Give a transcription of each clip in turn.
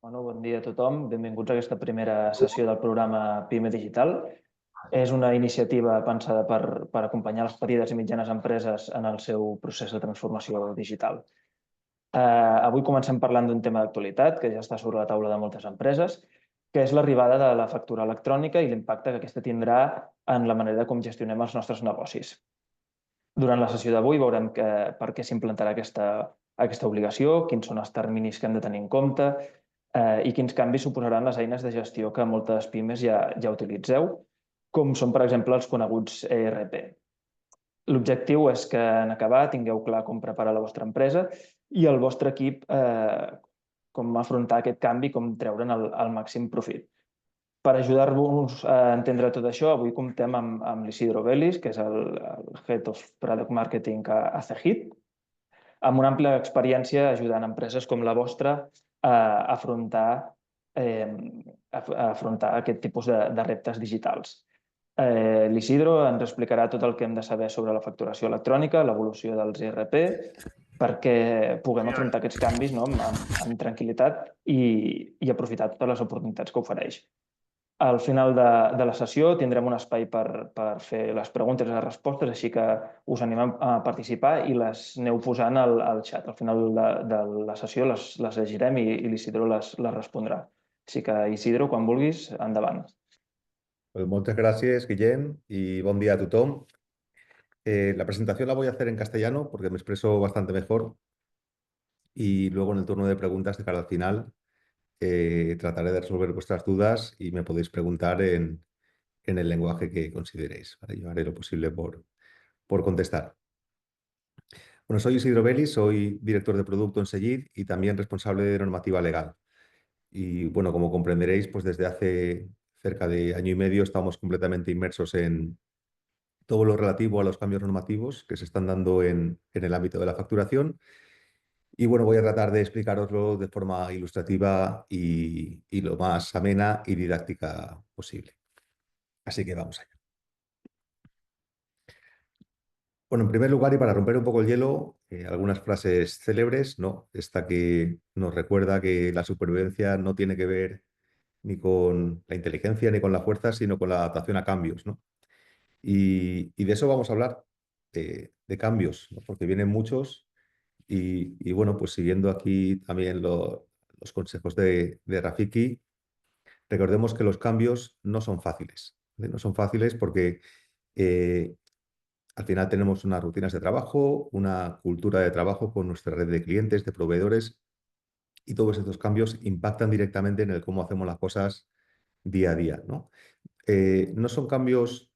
Bon dia a tothom. Benvinguts a aquesta primera sessió del programa PIME Digital. És una iniciativa pensada per acompanyar les petites i mitjanes empreses en el seu procés de transformació digital. Avui comencem parlant d'un tema d'actualitat que ja està sobre la taula de moltes empreses, que és l'arribada de la factura electrònica i l'impacte que aquesta tindrà en la manera com gestionem els nostres negocis. Durant la sessió d'avui veurem per què s'implantarà aquesta obligació, quins són els terminis que hem de tenir en compte i quins canvis suposaran les eines de gestió que moltes pimes ja utilitzeu, com són, per exemple, els coneguts ERP. L'objectiu és que en acabar tingueu clar com preparar la vostra empresa i el vostre equip com afrontar aquest canvi, com treure'n el màxim profit. Per ajudar-vos a entendre tot això, avui comptem amb l'Isidro Vélez, que és el Head of Product Marketing a Cegid, amb una àmplia experiència ajudant empreses com la vostra a afrontar aquest tipus de reptes digitals. L'Isidro ens explicarà tot el que hem de saber sobre la facturació electrònica, l'evolució dels ERP, perquè puguem afrontar aquests canvis amb tranquil·litat i aprofitar totes les oportunitats que ofereix. Al final de la sessió tindrem un espai per fer les preguntes i les respostes, així que us animem a participar i les aneu posant al xat. Al final de la sessió les llegirem i l'Isidro les respondrà. Així que, Isidro, quan vulguis, endavant. Pues muchas gracias, Guillem, y buen día a tothom. La presentación la voy a hacer en castellano porque me expreso bastante mejor y luego en el turno de preguntas de cara al final trataré de resolver vuestras dudas y me podéis preguntar en el lenguaje que consideréis, ¿vale? Yo haré lo posible por contestar. Bueno, soy Isidro Vélez, soy director de producto en Cegid y también responsable de normativa legal. Y bueno, como comprenderéis, pues desde hace cerca de año y medio estamos completamente inmersos en todo lo relativo a los cambios normativos que se están dando en el ámbito de la facturación. Y bueno, voy a tratar de explicaroslo de forma ilustrativa y lo más amena y didáctica posible. Así que vamos allá. Bueno, en primer lugar, y para romper un poco el hielo, algunas frases célebres, ¿no? Esta que nos recuerda que la supervivencia no tiene que ver ni con la inteligencia ni con la fuerza, sino con la adaptación a cambios, ¿no? Y de eso vamos a hablar, de cambios, ¿no? Porque vienen muchos y bueno, pues siguiendo aquí también los consejos de Rafiki, recordemos que los cambios no son fáciles, ¿vale? No son fáciles porque eh, al final tenemos unas rutinas de trabajo, una cultura de trabajo con nuestra red de clientes, de proveedores, y todos estos cambios impactan directamente en el cómo hacemos las cosas día a día, ¿no? No son cambios,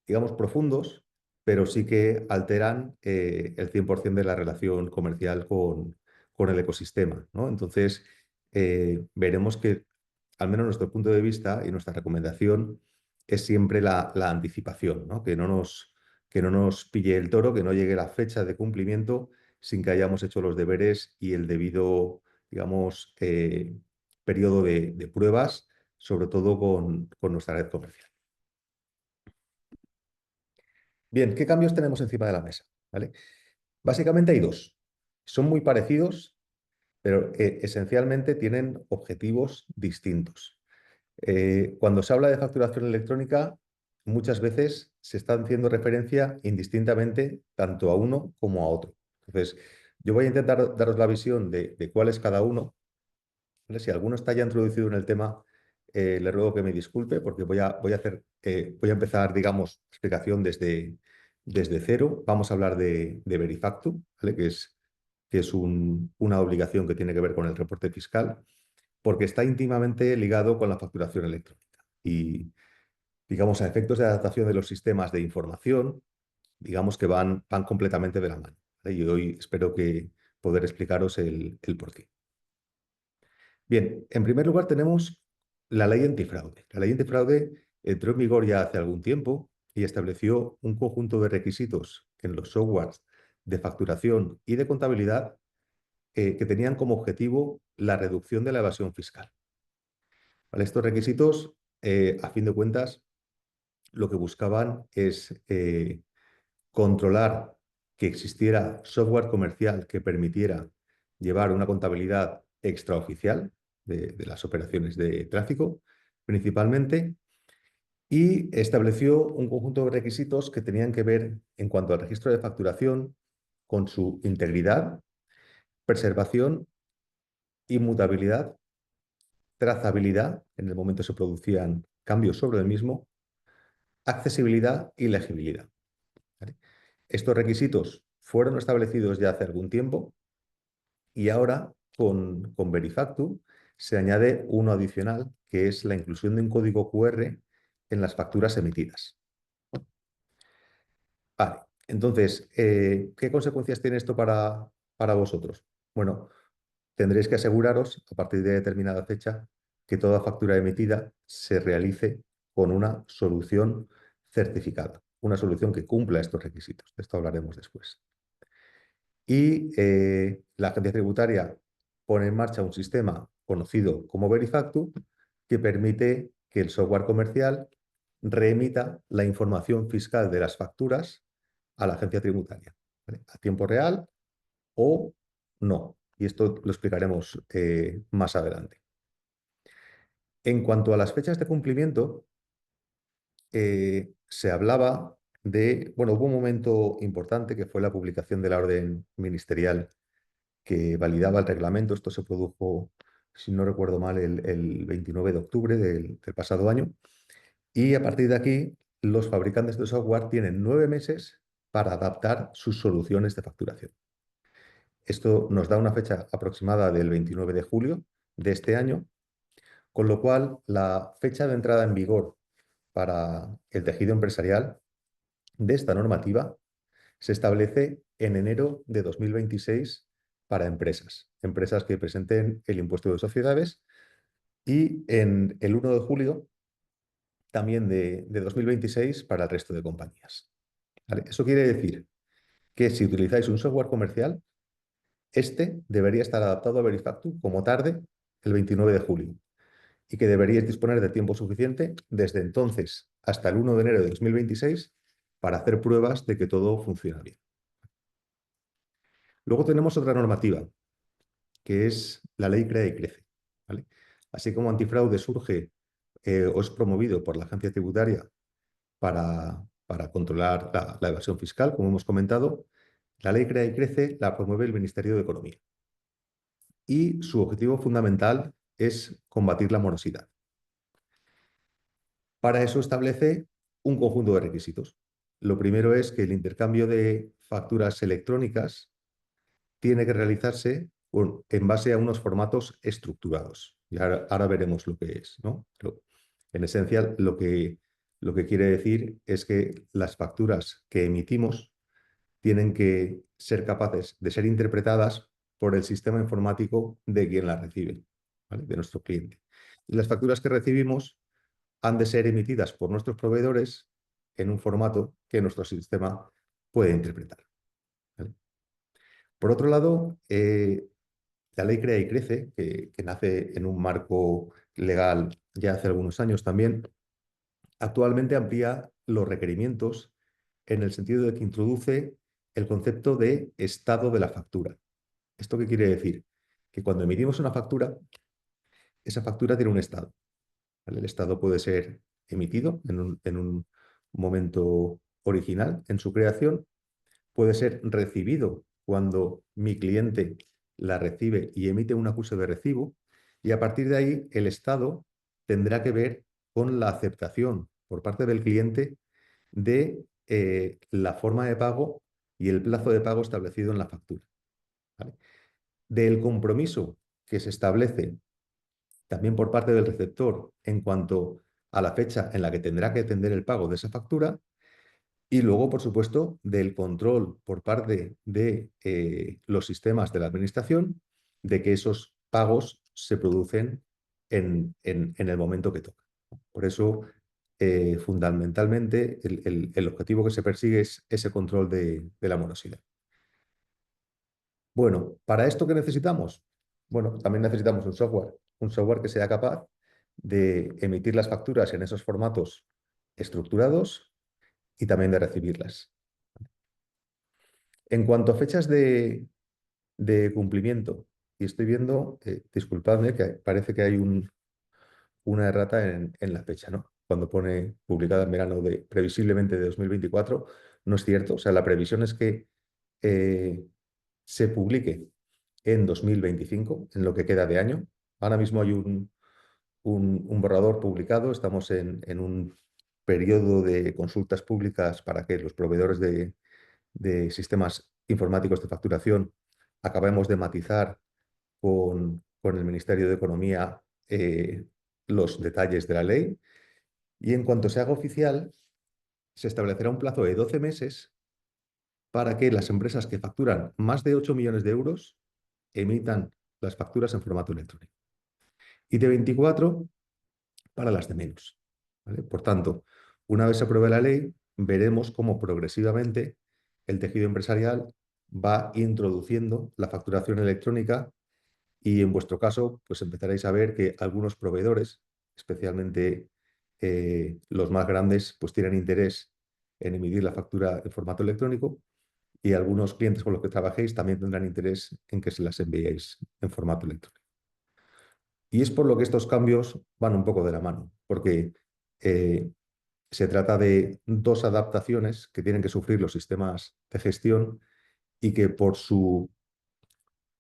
digamos, profundos, pero sí que alteran el 100% de la relación comercial con el ecosistema, ¿no? Entonces, veremos que, al menos nuestro punto de vista y nuestra recomendación, es siempre la anticipación, ¿no? Que no nos pille el toro, que no llegue la fecha de cumplimiento sin que hayamos hecho los deberes y el debido, digamos, periodo de pruebas, sobre todo con nuestra red comercial. Bien, ¿qué cambios tenemos encima de la mesa? ¿Vale? Básicamente hay dos. Son muy parecidos, pero esencialmente tienen objetivos distintos. Cuando se habla de facturación electrónica, muchas veces se está haciendo referencia indistintamente tanto a uno como a otro. Entonces, yo voy a intentar daros la visión de cuál es cada uno, ¿vale? Si alguno está ya introducido en el tema, le ruego que me disculpe porque voy a empezar, digamos, explicación desde cero. Vamos a hablar de Verifactu, ¿vale? Que es una obligación que tiene que ver con el reporte fiscal, porque está íntimamente ligado con la facturación electrónica. Y, digamos, a efectos de adaptación de los sistemas de información, digamos que van completamente de la mano, ¿vale? Y hoy espero poder explicaros el porqué. Bien, en primer lugar tenemos la ley antifraude. La ley antifraude entró en vigor ya hace algún tiempo y estableció un conjunto de requisitos en los softwares de facturación y de contabilidad que tenían como objetivo la reducción de la evasión fiscal. ¿Vale? Estos requisitos, a fin de cuentas, lo que buscaban es controlar que existiera software comercial que permitiera llevar una contabilidad extraoficial, de las operaciones de tráfico, principalmente, y estableció un conjunto de requisitos que tenían que ver, en cuanto al registro de facturación, con su integridad, preservación, inmutabilidad, trazabilidad, en el momento se producían cambios sobre el mismo, accesibilidad y legibilidad. ¿Vale? Estos requisitos fueron establecidos ya hace algún tiempo y ahora con Verifactu se añade uno adicional, que es la inclusión de un código QR en las facturas emitidas. Vale, entonces, ¿qué consecuencias tiene esto para vosotros? Bueno, tendréis que aseguraros, a partir de determinada fecha, que toda factura emitida se realice con una solución certificada, una solución que cumpla estos requisitos. De esto hablaremos después. Y la agencia tributaria pone en marcha un sistema conocido como Verifactu que permite que el software comercial reemita la información fiscal de las facturas a la agencia tributaria, ¿vale? A tiempo real o no. Y esto lo explicaremos más adelante. En cuanto a las fechas de cumplimiento, se hablaba de, bueno, hubo un momento importante que fue la publicación de la orden ministerial que validaba el reglamento. Esto se produjo, si no recuerdo mal, el 29 de octubre del pasado año. Y a partir de aquí, los fabricantes de software tienen 9 meses para adaptar sus soluciones de facturación. Esto nos da una fecha aproximada del 29 de julio de este año, con lo cual la fecha de entrada en vigor para el tejido empresarial de esta normativa se establece en enero de 2026 para empresas que presenten el impuesto de sociedades, y en el 1 de julio también de 2026 para el resto de compañías. ¿Vale? Eso quiere decir que si utilizáis un software comercial, este debería estar adaptado a Verifactu como tarde el 29 de julio y que deberíais disponer de tiempo suficiente desde entonces hasta el 1 de enero de 2026 para hacer pruebas de que todo funciona bien. Luego tenemos otra normativa, que es la ley Crea y Crece. ¿Vale? Así como antifraude surge o es promovido por la agencia tributaria para controlar la evasión fiscal, como hemos comentado, la ley Crea y Crece la promueve el Ministerio de Economía. Y su objetivo fundamental es combatir la morosidad. Para eso establece un conjunto de requisitos. Lo primero es que el intercambio de facturas electrónicas tiene que realizarse en base a unos formatos estructurados. Y ahora veremos lo que es, ¿no? Pero, en esencia, lo que quiere decir es que las facturas que emitimos tienen que ser capaces de ser interpretadas por el sistema informático de quien las recibe, ¿vale? De nuestro cliente. Y las facturas que recibimos han de ser emitidas por nuestros proveedores en un formato que nuestro sistema puede interpretar, ¿vale? Por otro lado, la ley Crea y Crece, que nace en un marco legal ya hace algunos años también, actualmente amplía los requerimientos en el sentido de que introduce el concepto de estado de la factura. ¿Esto qué quiere decir? Que cuando emitimos una factura, esa factura tiene un estado, ¿vale? El estado puede ser emitido en un momento original en su creación, puede ser recibido cuando mi cliente la recibe y emite un acuse de recibo, y a partir de ahí el estado tendrá que ver con la aceptación por parte del cliente de la forma de pago y el plazo de pago establecido en la factura, ¿vale? Del compromiso que se establece también por parte del receptor en cuanto a la fecha en la que tendrá que atender el pago de esa factura, y luego, por supuesto, del control por parte de los sistemas de la administración de que esos pagos se producen en el momento que toca. Por eso, fundamentalmente, el objetivo que se persigue es ese control de la morosidad. Bueno, ¿para esto qué necesitamos? Bueno, también necesitamos un software que sea capaz de emitir las facturas en esos formatos estructurados y también de recibirlas. En cuanto a fechas de cumplimiento y estoy viendo, disculpadme, que parece que hay una errata en la fecha, ¿no? Cuando pone publicada en verano previsiblemente de 2024, no es cierto. O sea, la previsión es que se publique en 2025, en lo que queda de año. Ahora mismo hay un borrador publicado, estamos en un periodo de consultas públicas para que los proveedores de sistemas informáticos de facturación acabemos de matizar con el Ministerio de Economía los detalles de la ley, y en cuanto se haga oficial, se establecerá un plazo de 12 meses para que las empresas que facturan más de 8 millones de euros emitan las facturas en formato electrónico, y de 24 para las de menos, ¿vale? Por tanto, una vez se apruebe la ley, veremos cómo progresivamente el tejido empresarial va introduciendo la facturación electrónica, y en vuestro caso, pues empezaréis a ver que algunos proveedores, especialmente los más grandes, pues tienen interés en emitir la factura en formato electrónico, y algunos clientes con los que trabajéis también tendrán interés en que se las enviéis en formato electrónico. Y es por lo que estos cambios van un poco de la mano, porque eh, se trata de dos adaptaciones que tienen que sufrir los sistemas de gestión, y que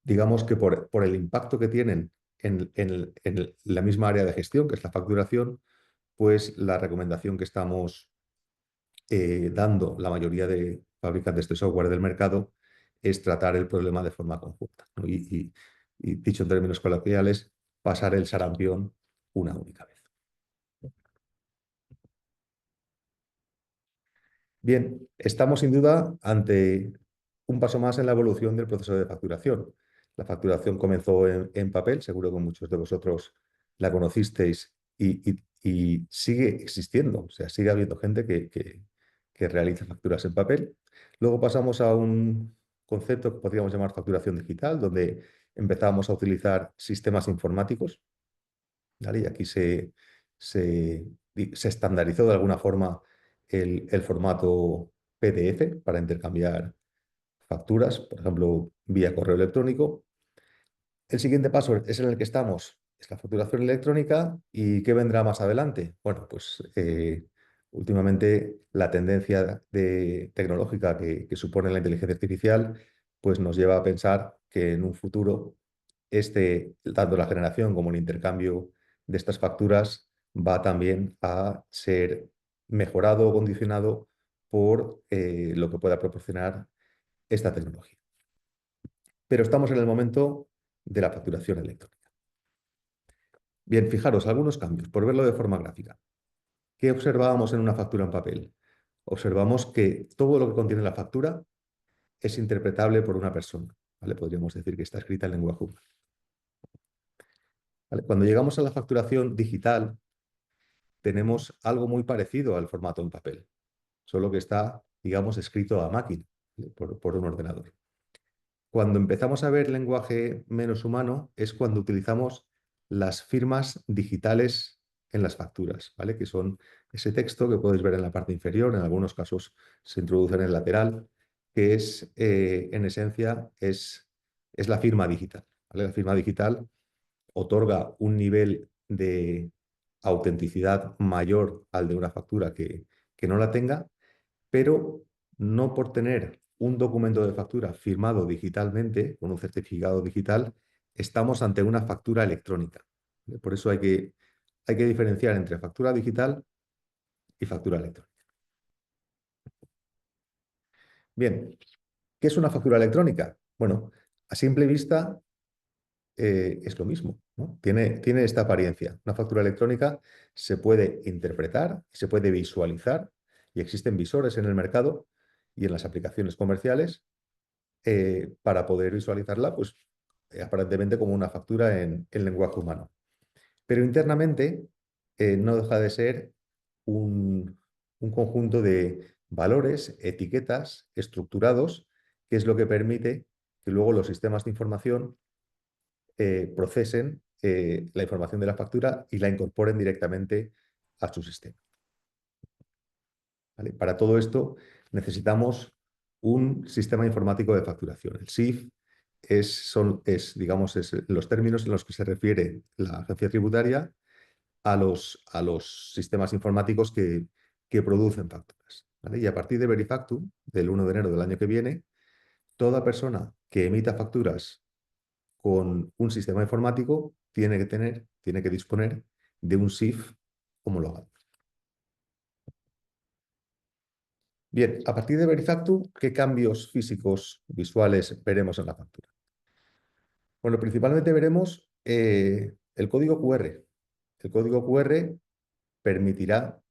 digamos que por el impacto que tienen en la misma área de gestión, que es la facturación, pues la recomendación que estamos dando la mayoría de fabricantes de software del mercado es tratar el problema de forma conjunta, ¿no? Y dicho en términos coloquiales, pasar el sarampión una única vez. Bien, estamos sin duda ante un paso más en la evolución del proceso de facturación. La facturación comenzó en papel, seguro que muchos de vosotros la conocisteis, y sigue existiendo, o sea, sigue habiendo gente que realiza facturas en papel. Luego pasamos a un concepto que podríamos llamar facturación digital, donde empezamos a utilizar sistemas informáticos, ¿vale? Y aquí se estandarizó de alguna forma el formato PDF para intercambiar facturas, por ejemplo, vía correo electrónico. El siguiente paso es en el que estamos, es la facturación electrónica. ¿Y qué vendrá más adelante? Bueno, pues últimamente la tendencia tecnológica que supone la inteligencia artificial, pues nos lleva a pensar que en un futuro tanto la generación como el intercambio de estas facturas va también a ser mejorado o condicionado por lo que pueda proporcionar esta tecnología. Pero estamos en el momento de la facturación electrónica. Bien, fijaros, algunos cambios, por verlo de forma gráfica. ¿Qué observábamos en una factura en papel? Observamos que todo lo que contiene la factura es interpretable por una persona, ¿vale? Podríamos decir que está escrita en lenguaje humano, ¿vale? Cuando llegamos a la facturación digital, tenemos algo muy parecido al formato en papel, solo que está, digamos, escrito a máquina, ¿vale? por un ordenador. Cuando empezamos a ver lenguaje menos humano es cuando utilizamos las firmas digitales en las facturas, ¿vale? Que son ese texto que podéis ver en la parte inferior, en algunos casos se introduce en el lateral, que es, en esencia, es la firma digital, ¿vale? La firma digital otorga un nivel de autenticidad mayor al de una factura que no la tenga, pero no por tener un documento de factura firmado digitalmente, con un certificado digital, estamos ante una factura electrónica. Por eso hay que diferenciar entre factura digital y factura electrónica. Bien, ¿qué es una factura electrónica? Bueno, a simple vista es lo mismo, ¿no? Tiene esta apariencia. Una factura electrónica se puede interpretar, se puede visualizar, y existen visores en el mercado y en las aplicaciones comerciales para poder visualizarla, pues aparentemente como una factura en lenguaje humano. Pero internamente no deja de ser un conjunto de valores, etiquetas estructurados, que es lo que permite que luego los sistemas de información procesen la información de la factura y la incorporen directamente a su sistema, ¿vale? Para todo esto necesitamos un sistema informático de facturación, el SIF, digamos, es los términos en los que se refiere la agencia tributaria a los sistemas informáticos que producen facturas, ¿vale? Y a partir de Verifactu, del 1 de enero del año que viene, toda persona que emita facturas con un sistema informático tiene que disponer de un SIF homologado. Bien, a partir de Verifactu, ¿qué cambios físicos visuales veremos en la factura? Bueno, principalmente veremos el código QR. El código QR permitirá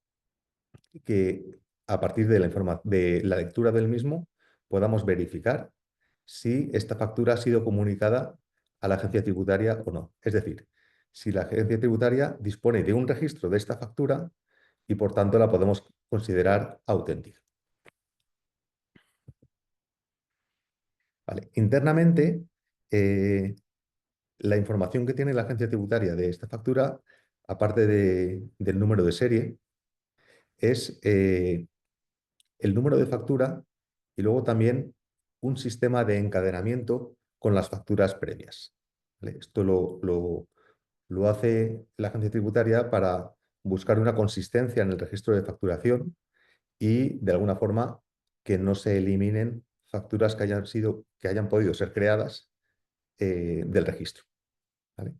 que a partir de de la lectura del mismo podamos verificar si esta factura ha sido comunicada a la agencia tributaria o no. Es decir, si la agencia tributaria dispone de un registro de esta factura y por tanto la podemos considerar auténtica. Vale. Internamente, la información que tiene la agencia tributaria de esta factura, aparte del número de serie, es el número de factura y luego también un sistema de encadenamiento con las facturas previas. ¿Vale? Esto lo hace la agencia tributaria para buscar una consistencia en el registro de facturación y, de alguna forma, que no se eliminen facturas que hayan podido ser creadas del registro. ¿Vale?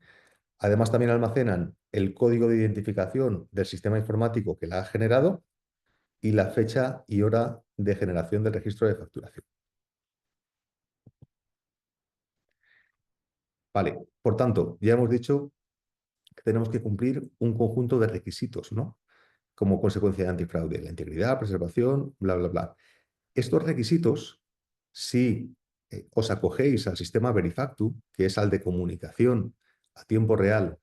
Además, también almacenan el código de identificación del sistema informático que la ha generado y la fecha y hora de generación del registro de facturación. Vale, por tanto, ya hemos dicho que tenemos que cumplir un conjunto de requisitos, ¿no? Como consecuencia de antifraude, la integridad, preservación, bla, bla, bla. Estos requisitos, si os acogéis al sistema Verifactu, que es al de comunicación a tiempo real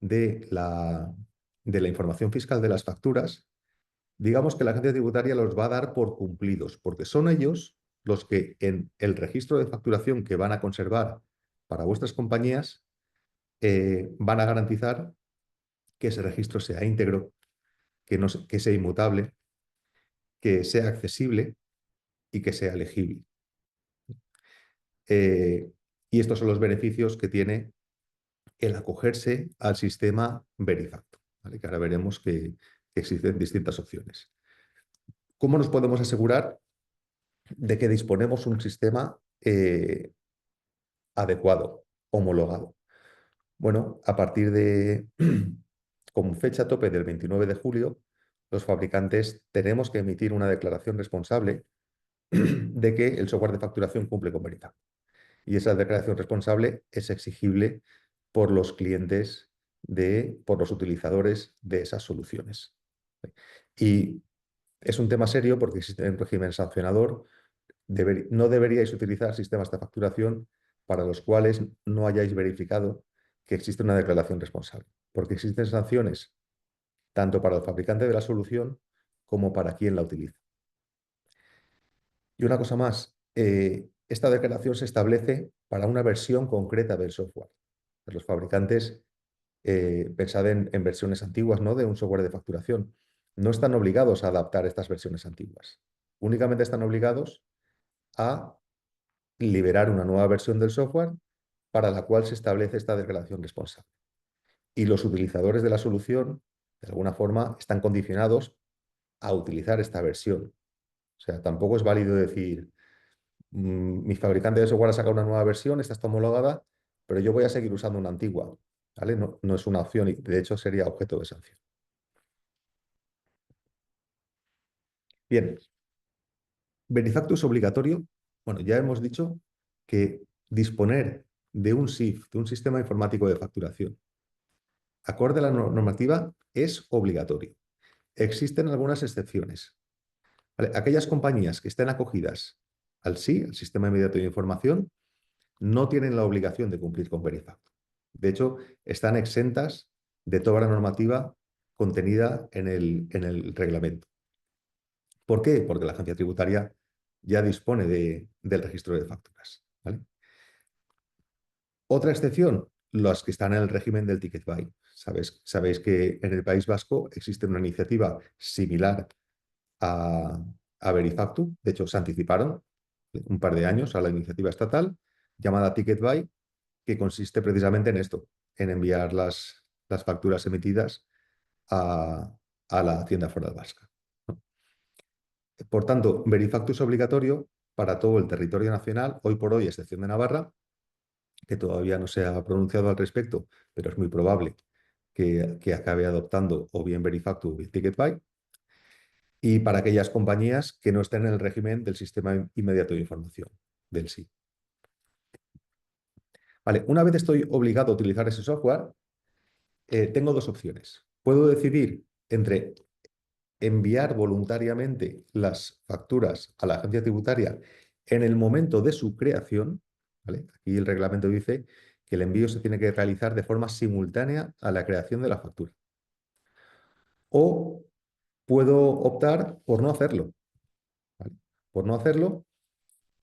de la información fiscal de las facturas, digamos que la agencia tributaria los va a dar por cumplidos, porque son ellos los que en el registro de facturación que van a conservar para vuestras compañías van a garantizar que ese registro sea íntegro, que sea inmutable, que sea accesible y que sea legible. Y estos son los beneficios que tiene el acogerse al sistema Verifactu, ¿vale? Que ahora veremos que existen distintas opciones. ¿Cómo nos podemos asegurar de que disponemos un sistema adecuado, homologado? Bueno, a partir de, con fecha tope del 29 de julio, los fabricantes tenemos que emitir una declaración responsable de que el software de facturación cumple con Verifactu. Y esa declaración responsable es exigible por los clientes, por los utilizadores de esas soluciones. Y es un tema serio porque existe un régimen sancionador. No deberíais utilizar sistemas de facturación para los cuales no hayáis verificado que existe una declaración responsable, porque existen sanciones tanto para el fabricante de la solución como para quien la utiliza. Y una cosa más, esta declaración se establece para una versión concreta del software. Los fabricantes, pensad en versiones antiguas, ¿no?, de un software de facturación, no están obligados a adaptar estas versiones antiguas. Únicamente están obligados a liberar una nueva versión del software para la cual se establece esta declaración responsable. Y los utilizadores de la solución, de alguna forma, están condicionados a utilizar esta versión. O sea, tampoco es válido decir, mi fabricante de software ha sacado una nueva versión, esta está homologada, pero yo voy a seguir usando una antigua. ¿Vale? No es una opción y, de hecho, sería objeto de sanción. Bien, Verifactu es obligatorio. Bueno, ya hemos dicho que disponer de un SIF, de un sistema informático de facturación, acorde a la normativa, es obligatorio. Existen algunas excepciones. ¿Vale? Aquellas compañías que estén acogidas al SI, al Sistema Inmediato de Información, no tienen la obligación de cumplir con Verifactu. De hecho, están exentas de toda la normativa contenida en el reglamento. ¿Por qué? Porque la agencia tributaria ya dispone del registro de facturas. ¿Vale? Otra excepción, los que están en el régimen del ticket buy. Sabéis que en el País Vasco existe una iniciativa similar a Verifactu. De hecho, se anticiparon un par de años a la iniciativa estatal llamada Ticket Buy, que consiste precisamente en esto, en enviar las facturas emitidas a la tienda foral vasca. Por tanto, Verifactu es obligatorio para todo el territorio nacional, hoy por hoy, a excepción de Navarra, que todavía no se ha pronunciado al respecto, pero es muy probable que acabe adoptando o bien Verifactu o bien Ticketbuy, y para aquellas compañías que no estén en el régimen del Sistema Inmediato de Información, del SI. Vale, una vez estoy obligado a utilizar ese software, tengo dos opciones. Puedo decidir entre enviar voluntariamente las facturas a la agencia tributaria en el momento de su creación, ¿vale? Aquí el reglamento dice que el envío se tiene que realizar de forma simultánea a la creación de la factura. O puedo optar por no hacerlo, ¿vale? Por no hacerlo,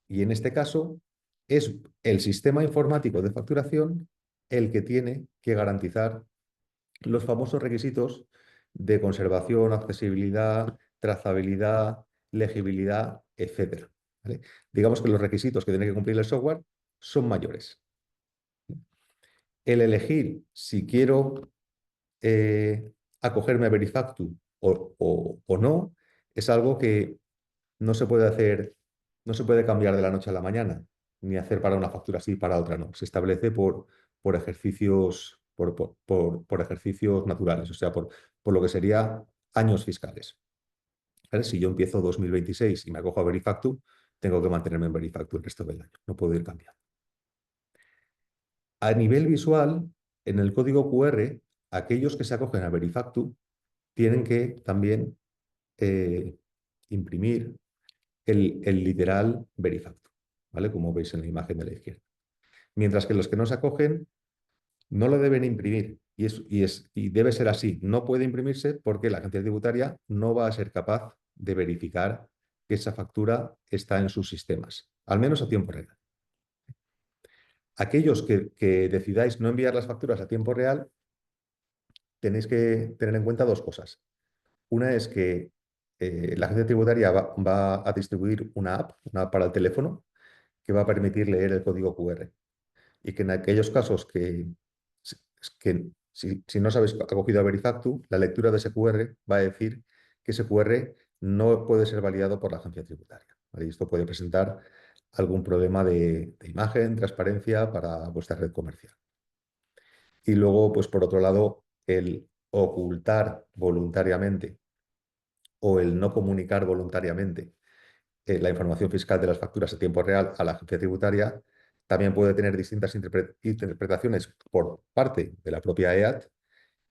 y en este caso es el sistema informático de facturación el que tiene que garantizar los famosos requisitos de conservación, accesibilidad, trazabilidad, legibilidad, etcétera, ¿vale? Digamos que los requisitos que tiene que cumplir el software son mayores. El elegir si quiero acogerme a Verifactu o no es algo que no se puede hacer, no se puede cambiar de la noche a la mañana, ni hacer para una factura sí y para otra no. Se establece por ejercicios, por ejercicios naturales, o sea, por lo que sería años fiscales. ¿Vale? Si yo empiezo 2026 y me acojo a Verifactu, tengo que mantenerme en Verifactu el resto del año, no puedo ir cambiando. A nivel visual, en el código QR, aquellos que se acogen a Verifactu tienen que también imprimir el literal Verifactu, ¿vale? Como veis en la imagen de la izquierda. Mientras que los que no se acogen no lo deben imprimir y debe ser así. No puede imprimirse porque la agencia tributaria no va a ser capaz de verificar que esa factura está en sus sistemas, al menos a tiempo real. Aquellos que decidáis no enviar las facturas a tiempo real, tenéis que tener en cuenta dos cosas. Una es que la agencia tributaria va a distribuir una app para el teléfono, que va a permitir leer el código QR. Y que en aquellos casos que si no os habéis acogido a Verifactu, la lectura de ese QR va a decir que ese QR no puede ser validado por la agencia tributaria, ¿vale? Y esto puede presentar algún problema de imagen, transparencia para vuestra red comercial. Y luego, pues por otro lado, el ocultar voluntariamente o el no comunicar voluntariamente la información fiscal de las facturas a tiempo real a la agencia tributaria también puede tener distintas interpretaciones por parte de la propia EAT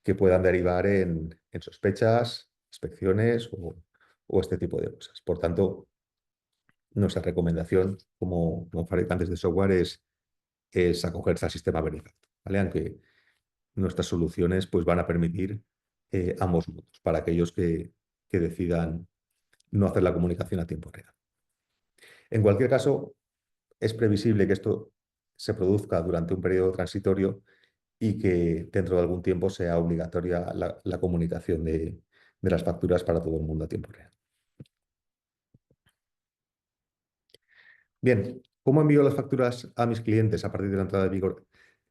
que puedan derivar en sospechas, inspecciones o este tipo de cosas. Por tanto, nuestra recomendación como fabricantes de software es acogerse al sistema Verifactu, ¿vale? Aunque nuestras soluciones pues, van a permitir ambos mundos para aquellos que decidan no hacer la comunicación a tiempo real. En cualquier caso, es previsible que esto se produzca durante un periodo transitorio y que dentro de algún tiempo sea obligatoria la comunicación de las facturas para todo el mundo a tiempo real. Bien, ¿cómo envío las facturas a mis clientes a partir de la entrada de vigor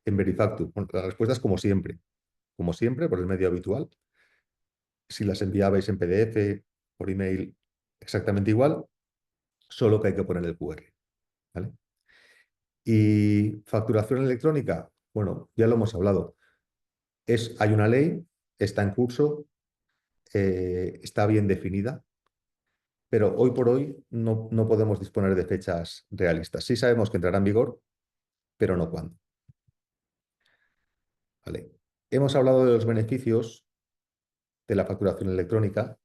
en Verifactu? Bueno, la respuesta es como siempre, por el medio habitual. Si las enviabais en PDF, por email, exactamente igual, solo que hay que poner el QR, ¿vale? Y facturación electrónica, bueno, ya lo hemos hablado. Hay una ley, está en curso, está bien definida, pero hoy por hoy no podemos disponer de fechas realistas. Sí sabemos que entrará en vigor, pero no cuándo. ¿Vale? Hemos hablado de los beneficios de la facturación electrónica,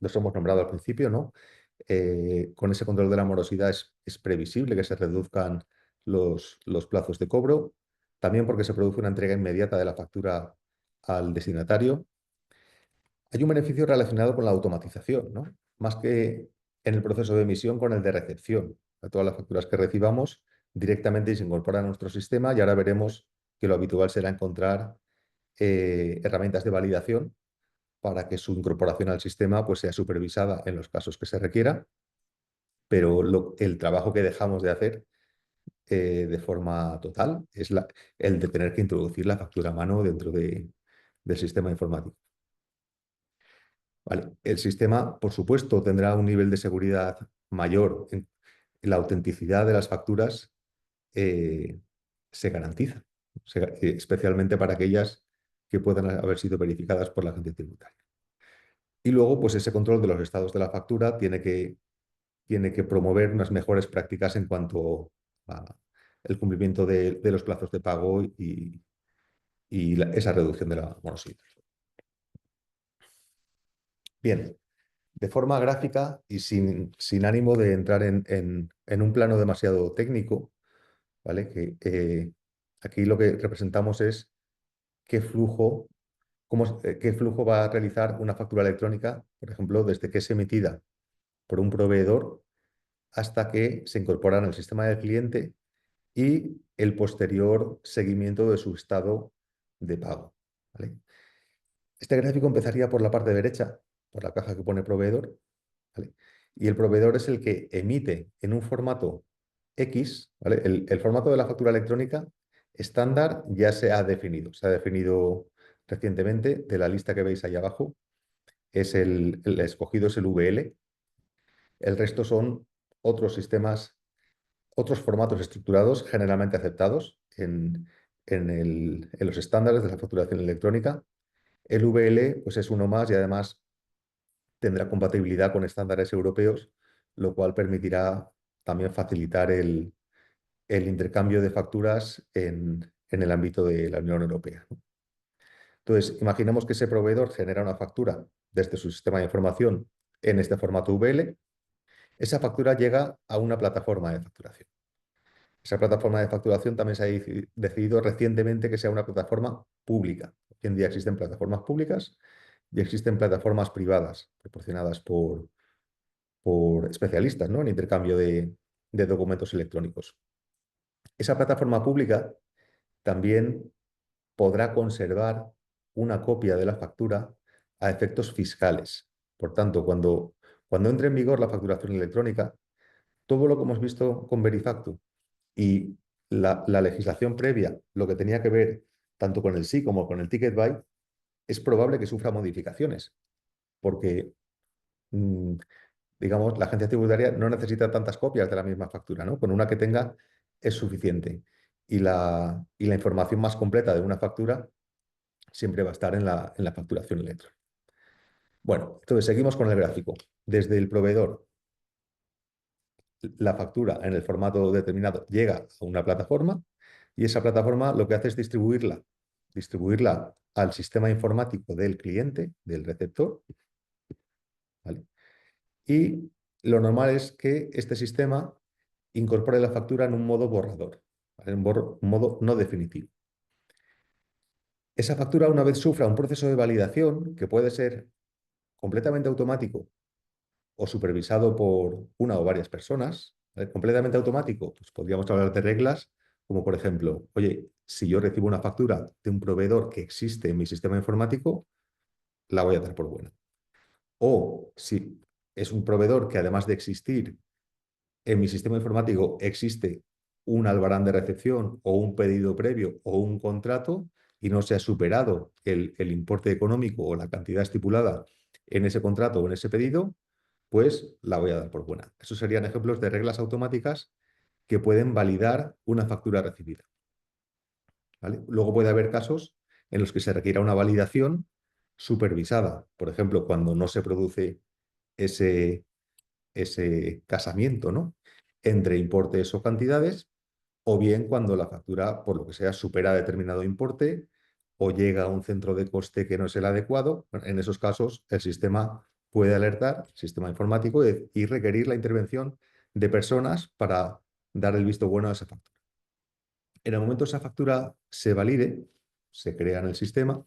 los hemos nombrado al principio, ¿no? Con ese control de la morosidad es previsible que se reduzcan los plazos de cobro, también porque se produce una entrega inmediata de la factura al destinatario. Hay un beneficio relacionado con la automatización, ¿no? Más que en el proceso de emisión, con el de recepción. Todas las facturas que recibamos directamente se incorporan a nuestro sistema y ahora veremos que lo habitual será encontrar herramientas de validación para que su incorporación al sistema pues, sea supervisada en los casos que se requiera, pero el trabajo que dejamos de hacer de forma total es el de tener que introducir la factura a mano dentro del sistema informático. ¿Vale? El sistema, por supuesto, tendrá un nivel de seguridad mayor. La autenticidad de las facturas se garantiza, especialmente para aquellas que puedan haber sido verificadas por la agencia tributaria. Y luego, pues ese control de los estados de la factura tiene que promover unas mejores prácticas en cuanto al cumplimiento de los plazos de pago y esa reducción de la morosidad. Bien, de forma gráfica y sin ánimo de entrar en un plano demasiado técnico, ¿vale? Aquí lo que representamos es qué flujo, qué flujo va a realizar una factura electrónica, por ejemplo, desde que es emitida por un proveedor hasta que se incorpora en el sistema del cliente y el posterior seguimiento de su estado de pago, ¿vale? Este gráfico empezaría por la parte derecha, por la caja que pone proveedor, ¿vale? Y el proveedor es el que emite en un formato X, ¿vale? El formato de la factura electrónica estándar ya se ha definido recientemente de la lista que veis ahí abajo. El escogido es el VL, el resto son otros sistemas, otros formatos estructurados generalmente aceptados en los estándares de la facturación electrónica. El VL pues es uno más y además tendrá compatibilidad con estándares europeos, lo cual permitirá también facilitar el intercambio de facturas en el ámbito de la Unión Europea, ¿no? Entonces, imaginemos que ese proveedor genera una factura desde su sistema de información en este formato VL. Esa factura llega a una plataforma de facturación. Esa plataforma de facturación también se ha decidido recientemente que sea una plataforma pública. Hoy en día existen plataformas públicas y existen plataformas privadas proporcionadas por especialistas, ¿no?, en intercambio de documentos electrónicos. Esa plataforma pública también podrá conservar una copia de la factura a efectos fiscales. Por tanto, cuando entre en vigor la facturación electrónica, todo lo que hemos visto con Verifactu y la legislación previa, lo que tenía que ver tanto con el SI como con el Ticket Buy, es probable que sufra modificaciones, porque digamos, la agencia tributaria no necesita tantas copias de la misma factura, ¿no? Con una que tenga es suficiente. Y la información más completa de una factura siempre va a estar en la facturación electrónica. Bueno, entonces seguimos con el gráfico. Desde el proveedor, la factura en el formato determinado llega a una plataforma y esa plataforma lo que hace es distribuirla al sistema informático del cliente, del receptor, ¿vale? Y lo normal es que este sistema incorpore la factura en un modo borrador, ¿vale? Un modo no definitivo. Esa factura, una vez sufra un proceso de validación, que puede ser completamente automático o supervisado por una o varias personas, ¿vale? Completamente automático, pues podríamos hablar de reglas como, por ejemplo, oye, si yo recibo una factura de un proveedor que existe en mi sistema informático, la voy a dar por buena. O si es un proveedor que, además de existir en mi sistema informático, existe un albarán de recepción o un pedido previo o un contrato y no se ha superado el importe económico o la cantidad estipulada en ese contrato o en ese pedido, pues la voy a dar por buena. Esos serían ejemplos de reglas automáticas que pueden validar una factura recibida, ¿vale? Luego puede haber casos en los que se requiera una validación supervisada. Por ejemplo, cuando no se produce ese casamiento, ¿no?, entre importes o cantidades, o bien cuando la factura, por lo que sea, supera determinado importe o llega a un centro de coste que no es el adecuado. Bueno, en esos casos, el sistema puede alertar, el sistema informático, y requerir la intervención de personas para dar el visto bueno a esa factura. En el momento que esa factura se valide, se crea en el sistema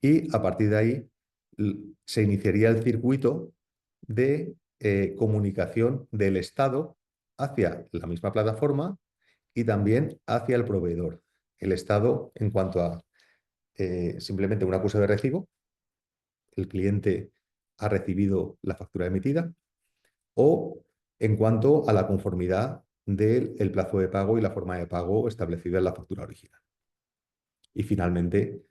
y a partir de ahí se iniciaría el circuito de comunicación del Estado hacia la misma plataforma y también hacia el proveedor. El Estado en cuanto a simplemente un acuse de recibo, el cliente ha recibido la factura emitida, o en cuanto a la conformidad del plazo de pago y la forma de pago establecida en la factura original. Y finalmente,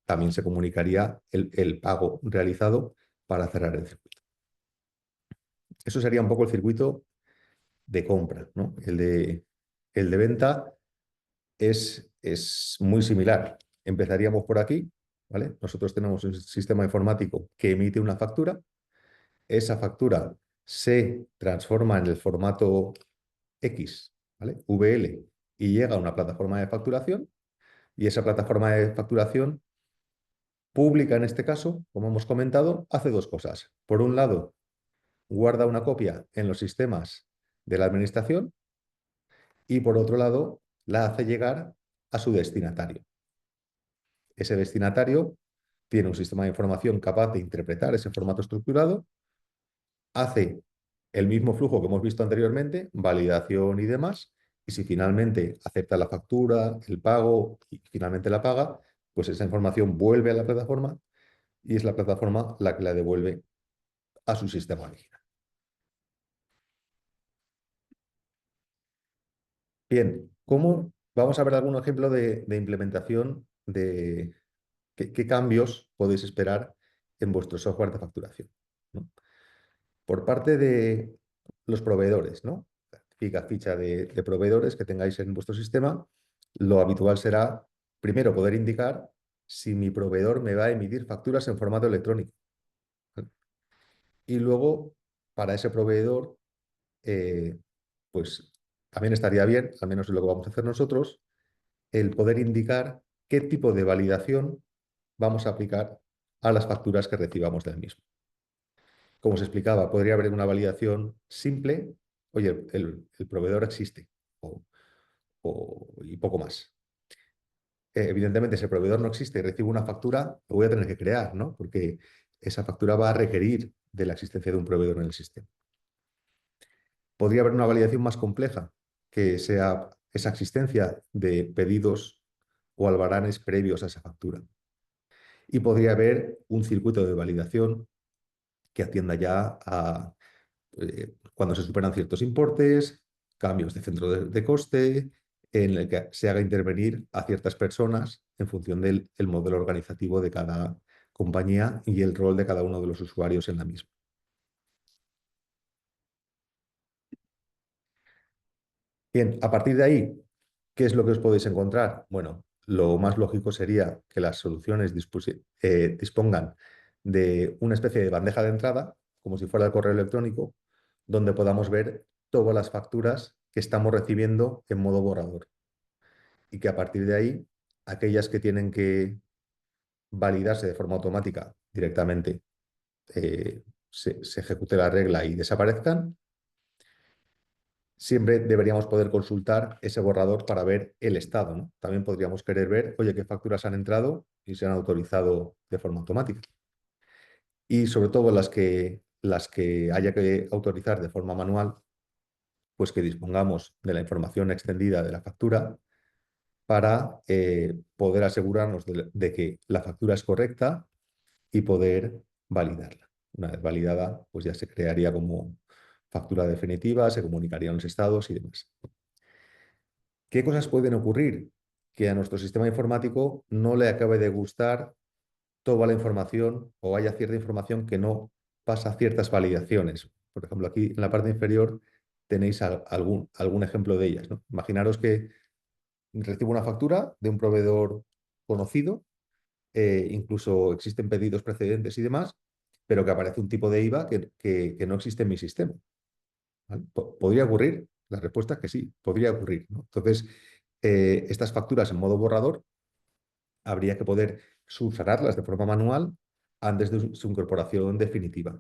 también se comunicaría el pago realizado para cerrar el circuito. Eso sería un poco el circuito de compra, ¿no? El de venta es muy similar. Empezaríamos por aquí, ¿vale? Nosotros tenemos un sistema informático que emite una factura. Esa factura se transforma en el formato X, ¿vale? VL, y llega a una plataforma de facturación. Y esa plataforma de facturación pública, en este caso, como hemos comentado, hace dos cosas. Por un lado, guarda una copia en los sistemas de la administración y por otro lado, la hace llegar a su destinatario. Ese destinatario tiene un sistema de información capaz de interpretar ese formato estructurado, hace el mismo flujo que hemos visto anteriormente, validación y demás, y si finalmente acepta la factura, el pago y finalmente la paga, pues esa información vuelve a la plataforma y es la plataforma la que la devuelve a su sistema original. Bien, vamos a ver algún ejemplo de implementación de qué cambios podéis esperar en vuestro software de facturación, ¿no? Por parte de los proveedores, ¿no? La típica ficha de proveedores que tengáis en vuestro sistema, lo habitual será, primero, poder indicar si mi proveedor me va a emitir facturas en formato electrónico, ¿vale? Y luego, para ese proveedor, eh, pues también estaría bien, al menos es lo que vamos a hacer nosotros, el poder indicar qué tipo de validación vamos a aplicar a las facturas que recibamos del mismo. Como se explicaba, podría haber una validación simple, oye, el proveedor existe y poco más. Evidentemente, si el proveedor no existe y recibo una factura, lo voy a tener que crear, ¿no? Porque esa factura va a requerir de la existencia de un proveedor en el sistema. Podría haber una validación más compleja, que sea esa existencia de pedidos o albaranes previos a esa factura. Y podría haber un circuito de validación que atienda ya a cuando se superan ciertos importes, cambios de centro de coste, en el que se haga intervenir a ciertas personas en función del modelo organizativo de cada compañía y el rol de cada uno de los usuarios en la misma. Bien, a partir de ahí, ¿qué es lo que os podéis encontrar? Bueno, lo más lógico sería que las soluciones dispongan de una especie de bandeja de entrada, como si fuera el correo electrónico, donde podamos ver todas las facturas que estamos recibiendo en modo borrador. Y que a partir de ahí, aquellas que tienen que validarse de forma automática directamente, se ejecute la regla y desaparezcan. Siempre deberíamos poder consultar ese borrador para ver el estado, ¿no? También podríamos querer ver, oye, qué facturas han entrado y se han autorizado de forma automática. Y sobre todo las que haya que autorizar de forma manual, pues que dispongamos de la información extendida de la factura para poder asegurarnos de que la factura es correcta y poder validarla. Una vez validada, pues ya se crearía como factura definitiva, se comunicarían los estados y demás. ¿Qué cosas pueden ocurrir? Que a nuestro sistema informático no le acabe de gustar toda la información o haya cierta información que no pasa ciertas validaciones. Por ejemplo, aquí en la parte inferior tenéis algún ejemplo de ellas, ¿no? Imaginaros que recibo una factura de un proveedor conocido, incluso existen pedidos precedentes y demás, pero que aparece un tipo de IVA que no existe en mi sistema, ¿vale? ¿Podría ocurrir? La respuesta es que sí, podría ocurrir, ¿no? Entonces, estas facturas en modo borrador habría que poder subsanarlas de forma manual antes de su incorporación definitiva.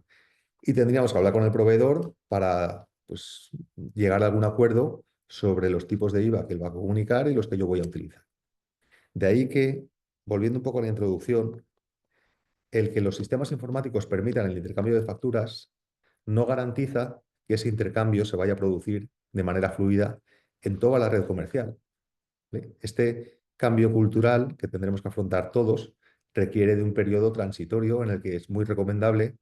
Y tendríamos que hablar con el proveedor para, pues, llegar a algún acuerdo sobre los tipos de IVA que él va a comunicar y los que yo voy a utilizar. De ahí que, volviendo un poco a la introducción, el que los sistemas informáticos permitan el intercambio de facturas no garantiza que ese intercambio se vaya a producir de manera fluida en toda la red comercial, ¿vale? Este cambio cultural que tendremos que afrontar todos requiere de un periodo transitorio en el que es muy recomendable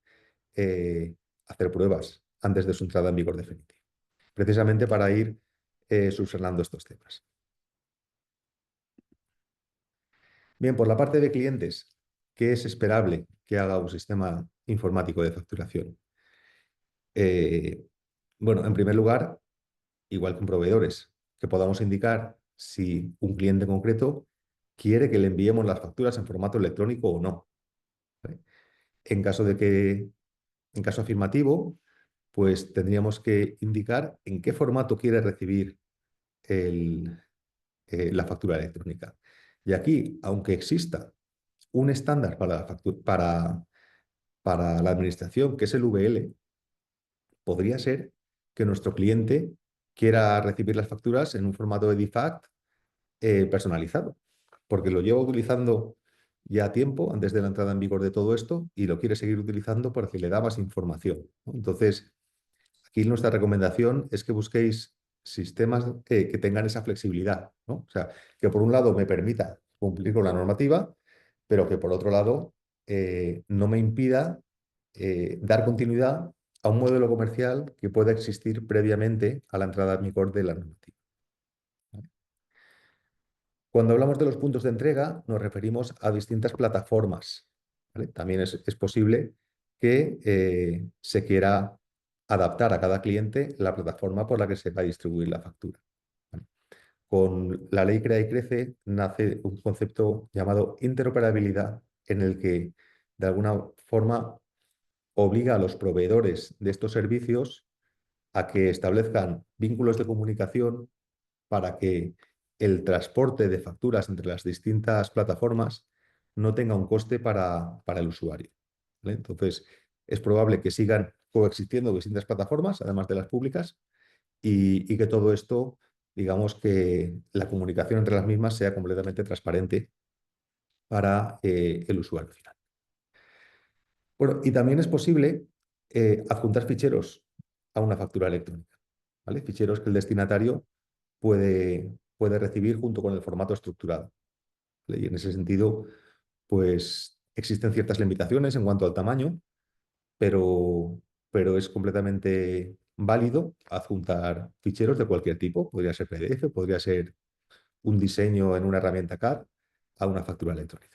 hacer pruebas antes de su entrada en vigor definitiva, precisamente para ir subsanando estos temas. Bien, por la parte de clientes, ¿qué es esperable que haga un sistema informático de facturación? Bueno, en primer lugar, igual que en proveedores, que podamos indicar si un cliente concreto quiere que le enviemos las facturas en formato electrónico o no. ¿Vale? En caso en caso afirmativo, pues tendríamos que indicar en qué formato quiere recibir la factura electrónica. Y aquí, aunque exista un estándar para la administración, que es el VL, podría ser que nuestro cliente quiera recibir las facturas en un formato de DIFACT personalizado, porque lo lleva utilizando ya tiempo antes de la entrada en vigor de todo esto y lo quiere seguir utilizando porque le da más información, ¿no? Entonces, aquí nuestra recomendación es que busquéis sistemas que tengan esa flexibilidad, ¿no? O sea, que por un lado me permita cumplir con la normativa, pero que por otro lado no me impida dar continuidad a un modelo comercial que pueda existir previamente a la entrada en vigor de la normativa. ¿Vale? Cuando hablamos de los puntos de entrega, nos referimos a distintas plataformas. ¿Vale? También es posible que se quiera adaptar a cada cliente la plataforma por la que se va a distribuir la factura. ¿Vale? Con la ley Crea y Crece nace un concepto llamado interoperabilidad, en el que de alguna forma obliga a los proveedores de estos servicios a que establezcan vínculos de comunicación para que el transporte de facturas entre las distintas plataformas no tenga un coste para el usuario. ¿Vale? Entonces, es probable que sigan coexistiendo distintas plataformas, además de las públicas, y que todo esto, digamos que la comunicación entre las mismas sea completamente transparente para el usuario final. Bueno, y también es posible adjuntar ficheros a una factura electrónica, ¿vale? Ficheros que el destinatario puede recibir junto con el formato estructurado, ¿vale? Y en ese sentido, pues existen ciertas limitaciones en cuanto al tamaño, pero es completamente válido adjuntar ficheros de cualquier tipo. Podría ser PDF, podría ser un diseño en una herramienta CAD a una factura electrónica.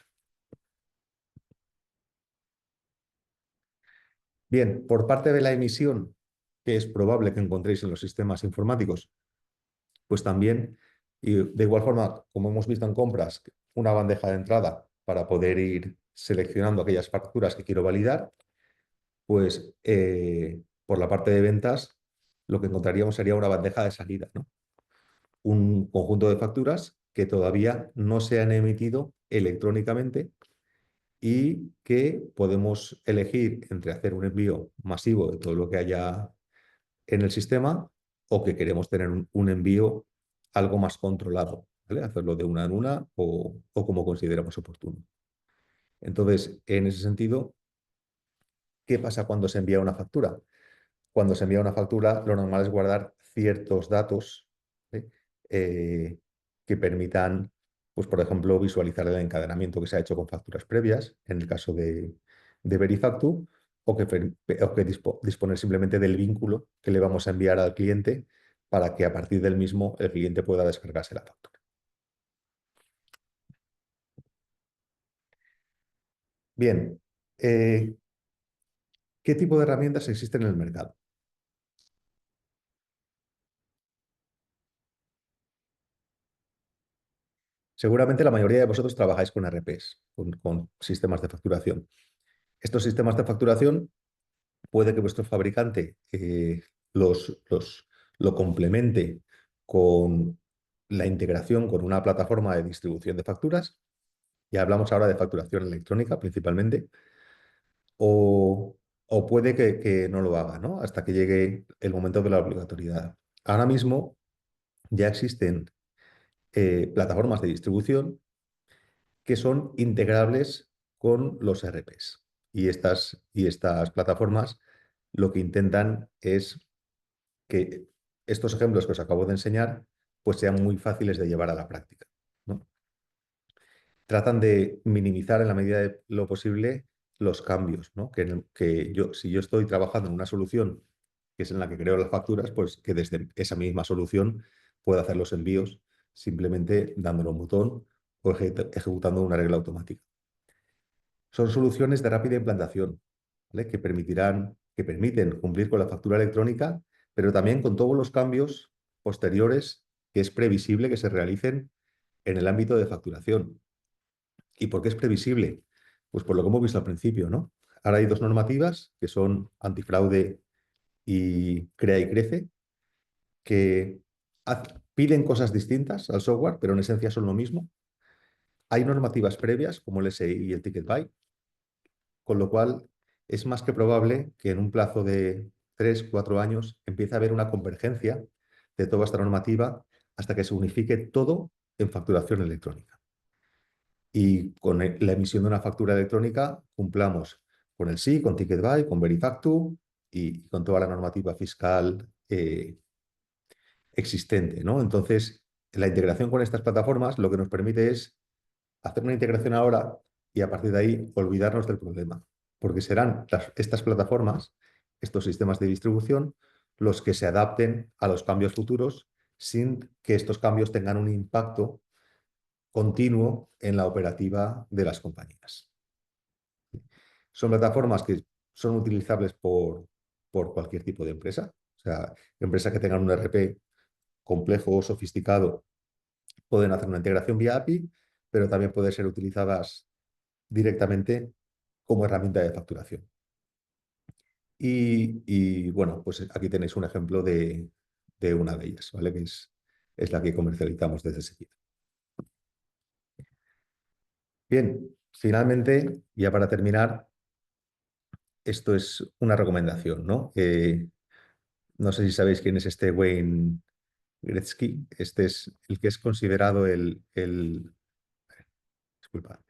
Bien, por parte de la emisión, que es probable que encontréis en los sistemas informáticos, pues también, y de igual forma, como hemos visto en compras, una bandeja de entrada para poder ir seleccionando aquellas facturas que quiero validar, pues por la parte de ventas lo que encontraríamos sería una bandeja de salida, ¿no? Un conjunto de facturas que todavía no se han emitido electrónicamente y que podemos elegir entre hacer un envío masivo de todo lo que haya en el sistema o que queremos tener un envío algo más controlado, ¿vale? Hacerlo de una en una o como consideramos oportuno. Entonces, en ese sentido, ¿qué pasa cuando se envía una factura? Cuando se envía una factura, lo normal es guardar ciertos datos, ¿sí? eh, que permitan, pues, por ejemplo, visualizar el encadenamiento que se ha hecho con facturas previas, en el caso de Verifactu, o que disponer simplemente del vínculo que le vamos a enviar al cliente para que a partir del mismo el cliente pueda descargarse la factura. Bien, ¿qué tipo de herramientas existen en el mercado? Seguramente la mayoría de vosotros trabajáis con RPs, con sistemas de facturación. Estos sistemas de facturación puede que vuestro fabricante lo complemente con la integración con una plataforma de distribución de facturas. Ya hablamos ahora de facturación electrónica principalmente. O puede que no lo haga, ¿no? Hasta que llegue el momento de la obligatoriedad. Ahora mismo ya existen plataformas de distribución que son integrables con los RPs. Y estas plataformas lo que intentan es que estos ejemplos que os acabo de enseñar pues sean muy fáciles de llevar a la práctica, ¿no? Tratan de minimizar en la medida de lo posible los cambios, ¿no? Si yo estoy trabajando en una solución que es en la que creo las facturas, pues que desde esa misma solución puede hacer los envíos simplemente dándole un botón o ejecutando una regla automática. Son soluciones de rápida implantación, ¿vale? Que permiten cumplir con la factura electrónica, pero también con todos los cambios posteriores que es previsible que se realicen en el ámbito de facturación. ¿Y por qué es previsible? Pues por lo que hemos visto al principio, ¿no? Ahora hay dos normativas que son antifraude y Crea y Crece, que piden cosas distintas al software, pero en esencia son lo mismo. Hay normativas previas como el SI y el Ticket Buy, con lo cual es más que probable que en un plazo de 3, 4 años empiece a haber una convergencia de toda esta normativa hasta que se unifique todo en facturación electrónica. Y con la emisión de una factura electrónica cumplamos con el SI, con Ticket Buy, con Verifactu y con toda la normativa fiscal existente, ¿no? Entonces, la integración con estas plataformas lo que nos permite es hacer una integración ahora y a partir de ahí olvidarnos del problema, porque serán estas plataformas, estos sistemas de distribución, los que se adapten a los cambios futuros sin que estos cambios tengan un impacto continuo en la operativa de las compañías. Son plataformas que son utilizables por cualquier tipo de empresa, o sea, empresas que tengan un ERP complejo o sofisticado pueden hacer una integración vía API, pero también pueden ser utilizadas directamente como herramienta de facturación. Bueno, pues aquí tenéis un ejemplo de una de ellas, ¿vale? Que es la que comercializamos desde Seguida. Bien, finalmente, ya para terminar, esto es una recomendación, ¿no? No sé si sabéis quién es este Wayne Gretzky. Este es el que es considerado disculpa,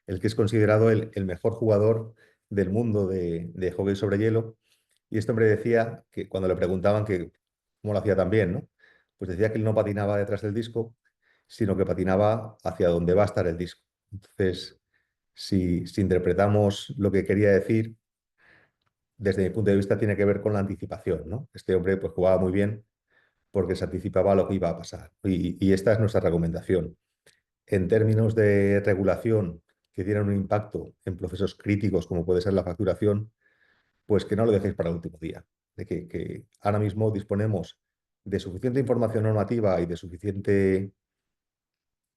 el que es considerado el mejor jugador del mundo de hockey sobre hielo. Y este hombre decía que cuando le preguntaban que cómo lo hacía tan bien, ¿no? Pues decía que él no patinaba detrás del disco, sino que patinaba hacia donde va a estar el disco. Entonces, si interpretamos lo que quería decir, desde mi punto de vista tiene que ver con la anticipación, ¿no? Este hombre pues jugaba muy bien porque se anticipaba a lo que iba a pasar. Y esta es nuestra recomendación. En términos de regulación que tienen un impacto en procesos críticos como puede ser la facturación, pues que no lo dejéis para el último día. De que ahora mismo disponemos de suficiente información normativa y de suficiente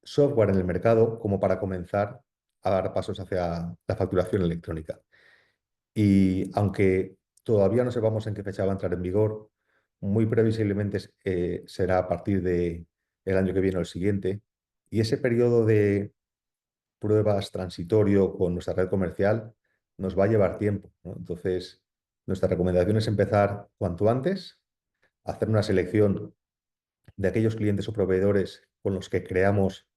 software en el mercado como para comenzar a dar pasos hacia la facturación electrónica. Y aunque todavía no sepamos en qué fecha va a entrar en vigor, muy previsiblemente será a partir del año que viene o el siguiente. Y ese periodo de pruebas transitorio con nuestra red comercial nos va a llevar tiempo, ¿no? Entonces, nuestra recomendación es empezar cuanto antes, hacer una selección de aquellos clientes o proveedores con los que creamos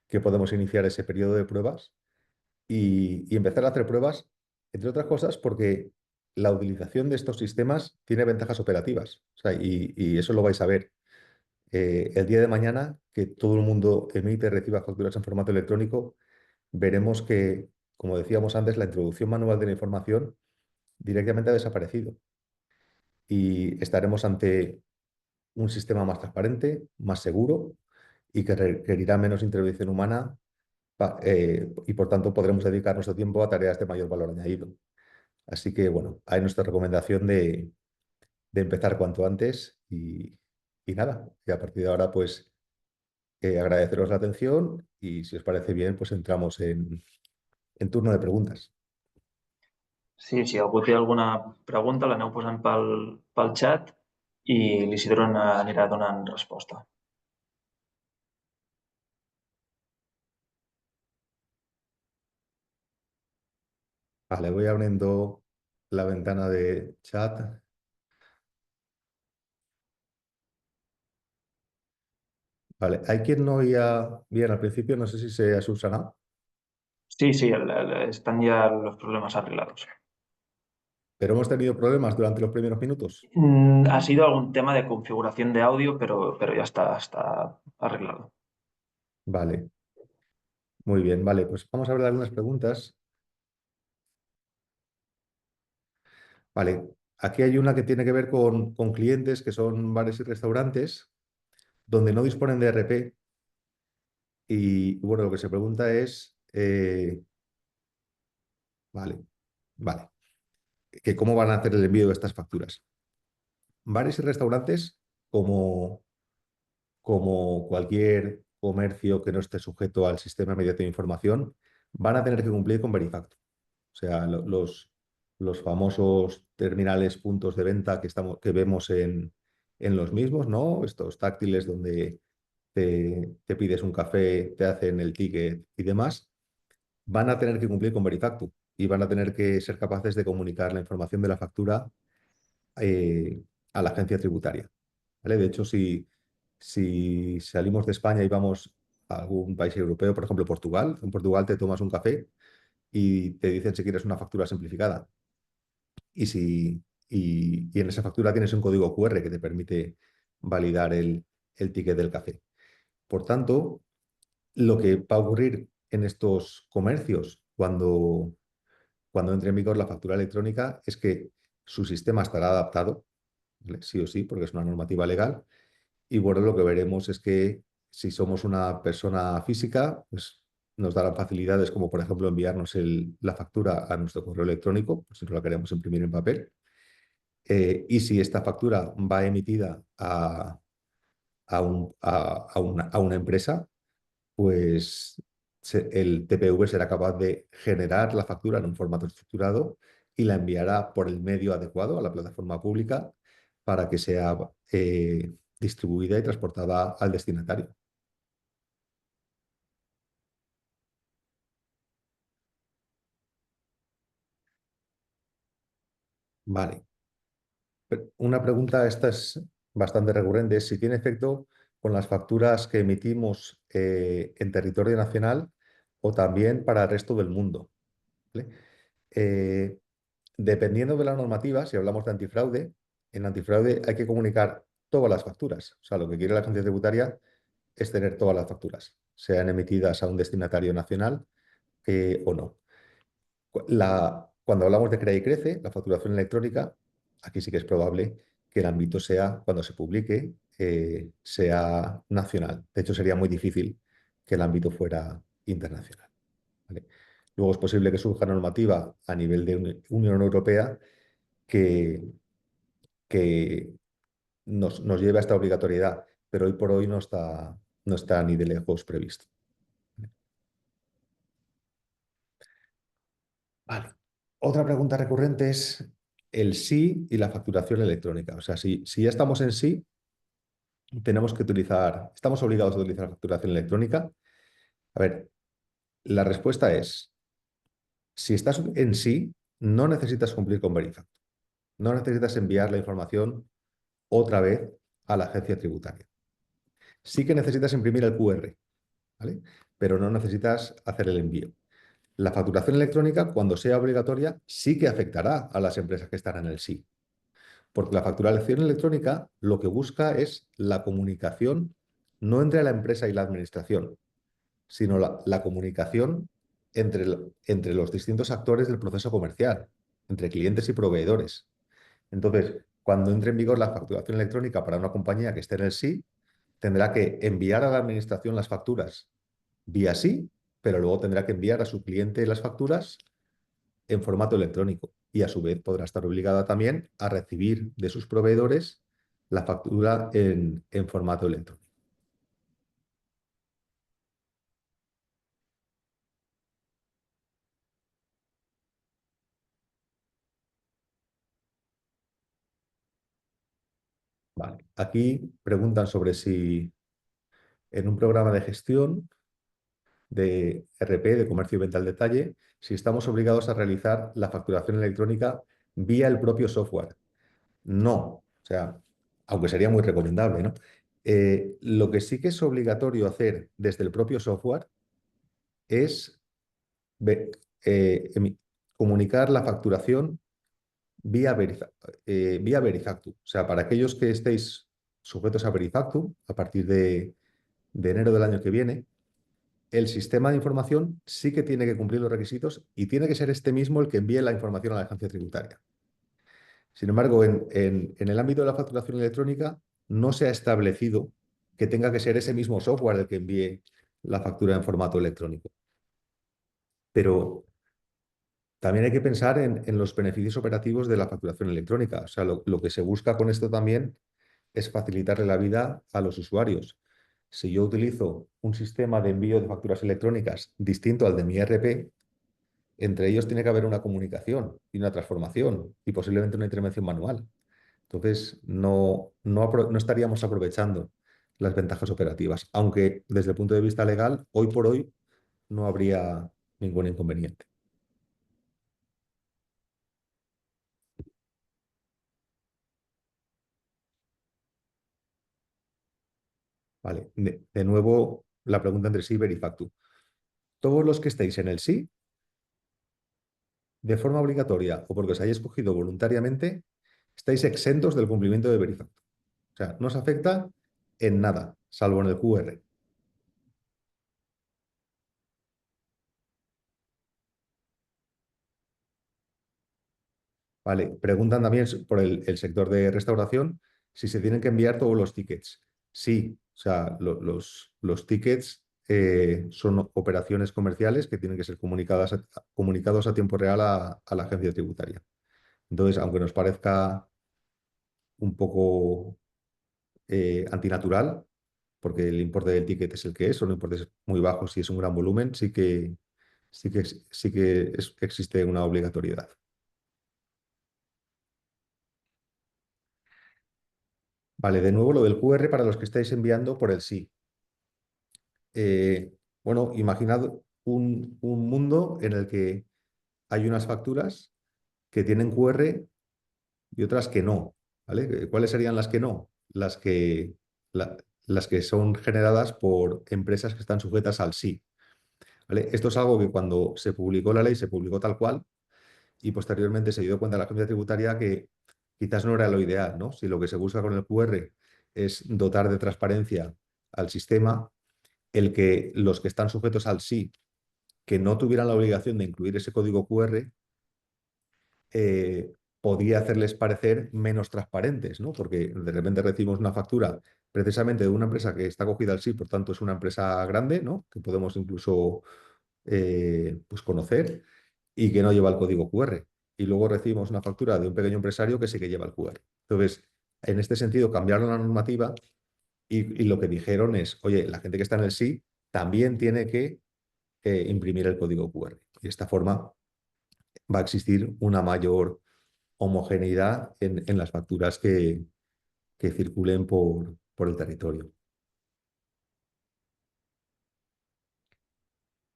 que podemos iniciar ese periodo de pruebas y empezar a hacer pruebas, entre otras cosas, porque la utilización de estos sistemas tiene ventajas operativas. O sea, y eso lo vais a ver. El día de mañana, que todo el mundo emite y reciba facturas en formato electrónico, veremos que, como decíamos antes, la introducción manual de la información directamente ha desaparecido y estaremos ante un sistema más transparente, más seguro y que requerirá menos intervención humana y por tanto podremos dedicar nuestro tiempo a tareas de mayor valor añadido. Así que bueno, hay nuestra recomendación de empezar cuanto antes y nada, y a partir de ahora pues agradeceros la atención y si os parece bien pues entramos en turno de preguntas. Sí, si algú té alguna pregunta, l'aneu posant pel xat i l'Isidro anirà donant resposta. Vale, voy abriendo la ventana de chat. Vale, hay quien no oía bien al principio, no sé si se ha subsanado, Sí, sí, están ya los problemas arreglados. pero hemos tenido problemas durante los primeros minutos. Ha sido algún tema de configuración de audio, pero ya está arreglado. Vale, muy bien, vale, pues vamos a ver algunas preguntas. Vale, aquí hay una que tiene que ver con clientes que son bares y restaurantes. donde no disponen de ERP. Y bueno, lo que se pregunta es, vale, vale, que cómo van a hacer el envío de estas facturas. Bares y restaurantes, como, como cualquier comercio que no esté sujeto al sistema inmediato de información, van a tener que cumplir con Verifacto. O sea, los famosos terminales, puntos de venta que vemos en los mismos, ¿no? Estos táctiles donde te pides un café, te hacen el ticket y demás, van a tener que cumplir con Verifactu y van a tener que ser capaces de comunicar la información de la factura eh, a la agencia tributaria. ¿Vale? De hecho, si salimos de España y vamos a algún país europeo, por ejemplo Portugal, en Portugal te tomas un café y te dicen si quieres una factura simplificada. Y en esa factura tienes un código QR que te permite validar el ticket del café. Por tanto, lo que va a ocurrir en estos comercios cuando entre en vigor la factura electrónica es que su sistema estará adaptado, ¿vale? Sí o sí, porque es una normativa legal. Y bueno, lo que veremos es que si somos una persona física, pues nos darán facilidades como, por ejemplo, enviarnos la factura a nuestro correo electrónico, pues si no la queremos imprimir en papel. Y si esta factura va emitida a una empresa, pues el TPV será capaz de generar la factura en un formato estructurado y la enviará por el medio adecuado a la plataforma pública para que sea distribuida y transportada al destinatario. Vale. Una pregunta, esta es bastante recurrente, es si tiene efecto con las facturas que emitimos en territorio nacional o también para el resto del mundo. ¿Vale? Eh, Dependiendo de la normativa, si hablamos de antifraude, en antifraude hay que comunicar todas las facturas. O sea, lo que quiere la agencia tributaria es tener todas las facturas, sean emitidas a un destinatario nacional o no. Cuando hablamos de Crea y Crece, la facturación electrónica, aquí sí que es probable que el ámbito sea, cuando se publique, sea nacional. De hecho, sería muy difícil que el ámbito fuera internacional. ¿Vale? Luego es posible que surja normativa a nivel de Unión Europea que, que nos lleve a esta obligatoriedad, pero hoy por hoy no está ni de lejos previsto. Vale. Otra pregunta recurrente es el sí y la facturación electrónica. O sea, si ya estamos en sí, estamos obligados a utilizar facturación electrónica. A ver, la respuesta es, si estás en sí, no necesitas cumplir con Verifacto. No necesitas enviar la información otra vez a la agencia tributaria. Sí que necesitas imprimir el QR, ¿vale? Pero no necesitas hacer el envío. La facturación electrónica, cuando sea obligatoria, sí que afectará a las empresas que están en el sí. Porque la facturación electrónica lo que busca es la comunicación no entre la empresa y la administración, sino la comunicación entre los distintos actores del proceso comercial, entre clientes y proveedores. Entonces, cuando entre en vigor la facturación electrónica para una compañía que esté en el sí, tendrá que enviar a la administración las facturas vía sí, pero luego tendrá que enviar a su cliente las facturas en formato electrónico y a su vez podrá estar obligada también a recibir de sus proveedores la factura en formato electrónico. Vale. Aquí preguntan sobre si en un programa de gestión de RP, de comercio y venta al detalle, si estamos obligados a realizar la facturación electrónica vía el propio software. No, o sea, aunque sería muy recomendable, ¿no? Lo que sí que es obligatorio hacer desde el propio software es ve- comunicar la facturación vía Verifactu. O sea, para aquellos que estéis sujetos a Verifactu, a partir de enero del año que viene, el sistema de información sí que tiene que cumplir los requisitos y tiene que ser este mismo el que envíe la información a la agencia tributaria. Sin embargo, en el ámbito de la facturación electrónica no se ha establecido que tenga que ser ese mismo software el que envíe la factura en formato electrónico. Pero también hay que pensar en los beneficios operativos de la facturación electrónica. O sea, lo que se busca con esto también es facilitarle la vida a los usuarios. Si yo utilizo un sistema de envío de facturas electrónicas distinto al de mi ERP, entre ellos tiene que haber una comunicación y una transformación y posiblemente una intervención manual. Entonces, no estaríamos aprovechando las ventajas operativas, aunque desde el punto de vista legal, hoy por hoy, no habría ningún inconveniente. Vale. De nuevo, la pregunta entre sí, Verifactu. Todos los que estéis en el sí, de forma obligatoria o porque os hayáis escogido voluntariamente, estáis exentos del cumplimiento de Verifactu. O sea, no os afecta en nada, salvo en el QR. Vale, preguntan también por el sector de restauración si se tienen que enviar todos los tickets. Sí, o sea, los tickets son operaciones comerciales que tienen que ser comunicados a tiempo real a la agencia tributaria. Entonces, aunque nos parezca un poco antinatural, porque el importe del ticket es el que es, son importes muy bajos y es un gran volumen, sí que existe una obligatoriedad. Vale, de nuevo lo del QR para los que estáis enviando por el sí. Bueno, imaginad un mundo en el que hay unas facturas que tienen QR y otras que no, ¿vale? ¿Cuáles serían las que no? Las que son generadas por empresas que están sujetas al sí, ¿vale? Esto es algo que cuando se publicó la ley se publicó tal cual y posteriormente se dio cuenta la agencia tributaria que quizás no era lo ideal, ¿no? Si lo que se busca con el QR es dotar de transparencia al sistema, el que los que están sujetos al sí, que no tuvieran la obligación de incluir ese código QR, podía hacerles parecer menos transparentes, ¿no? Porque de repente recibimos una factura precisamente de una empresa que está acogida al sí, por tanto es una empresa grande, ¿no? Que podemos incluso pues conocer y que no lleva el código QR. Y luego recibimos una factura de un pequeño empresario que sí que lleva el QR. Entonces, en este sentido, cambiaron la normativa y lo que dijeron es, oye, la gente que está en el sí también tiene que imprimir el código QR. Y de esta forma va a existir una mayor homogeneidad en las facturas que circulen por el territorio.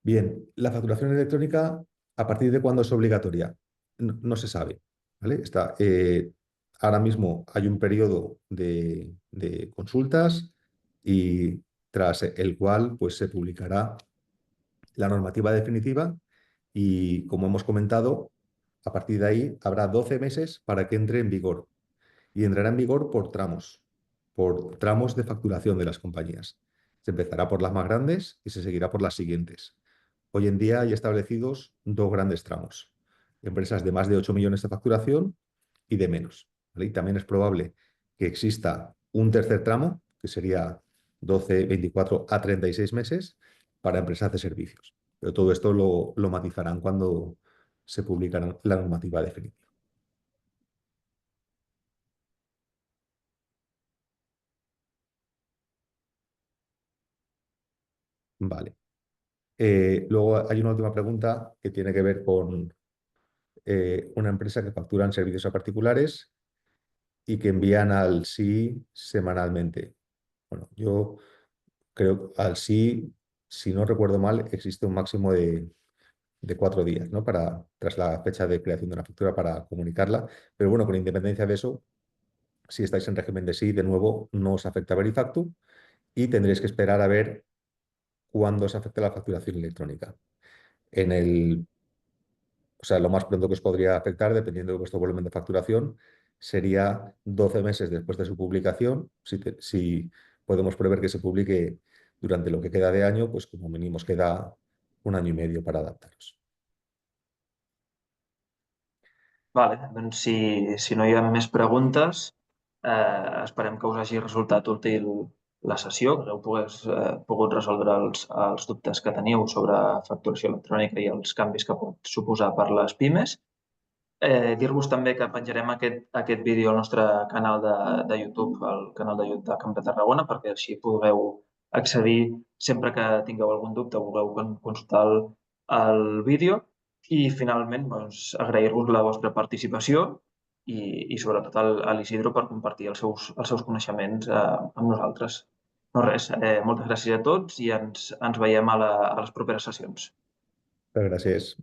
Bien, la facturación electrónica, ¿a partir de cuándo es obligatoria? No se sabe, ¿vale? Ahora mismo hay un periodo de consultas y tras el cual pues, se publicará la normativa definitiva y, como hemos comentado, a partir de ahí habrá 12 meses para que entre en vigor y entrará en vigor por tramos de facturación de las compañías. Se empezará por las más grandes y se seguirá por las siguientes. Hoy en día hay establecidos dos grandes tramos, empresas de más de 8 millones de facturación y de menos, ¿vale? Y también es probable que exista un tercer tramo, que sería 12, 24 a 36 meses, para empresas de servicios. Pero todo esto lo matizarán cuando se publicará la normativa definitiva. Vale. Luego hay una última pregunta que tiene que ver con una empresa que facturan servicios a particulares y que envían al sí semanalmente. Bueno, yo creo al sí, si no recuerdo mal, existe un máximo de 4 días, ¿no? Tras la fecha de creación de una factura para comunicarla. Pero bueno, con independencia de eso, si estáis en régimen de sí, de nuevo, no os afecta Verifactu y tendréis que esperar a ver cuándo os afecta la facturación electrónica. O sea, lo más pronto que os podría afectar, dependiendo de vuestro volumen de facturación, sería 12 meses después de su publicación. Si podemos prever que se publique durante lo que queda de año, pues como mínimo os queda un año y medio para adaptaros. Vale, doncs si no hi ha més preguntes, esperem que us hagi resultat útil la sessió, que heu pogut resoldre els dubtes que teníeu sobre facturació electrònica i els canvis que pot suposar per les pimes. Dir-vos també que penjarem aquest vídeo al nostre canal de YouTube, al canal de YouTube de Camp de Tarragona, perquè així podreu accedir sempre que tingueu algun dubte o vulgueu consultar el vídeo. I finalment, doncs, agrair-vos la vostra participació i sobretot a l'Isidro per compartir els seus coneixements amb nosaltres. No res, moltes gràcies a tots i ens veiem a les properes sessions. Gràcies.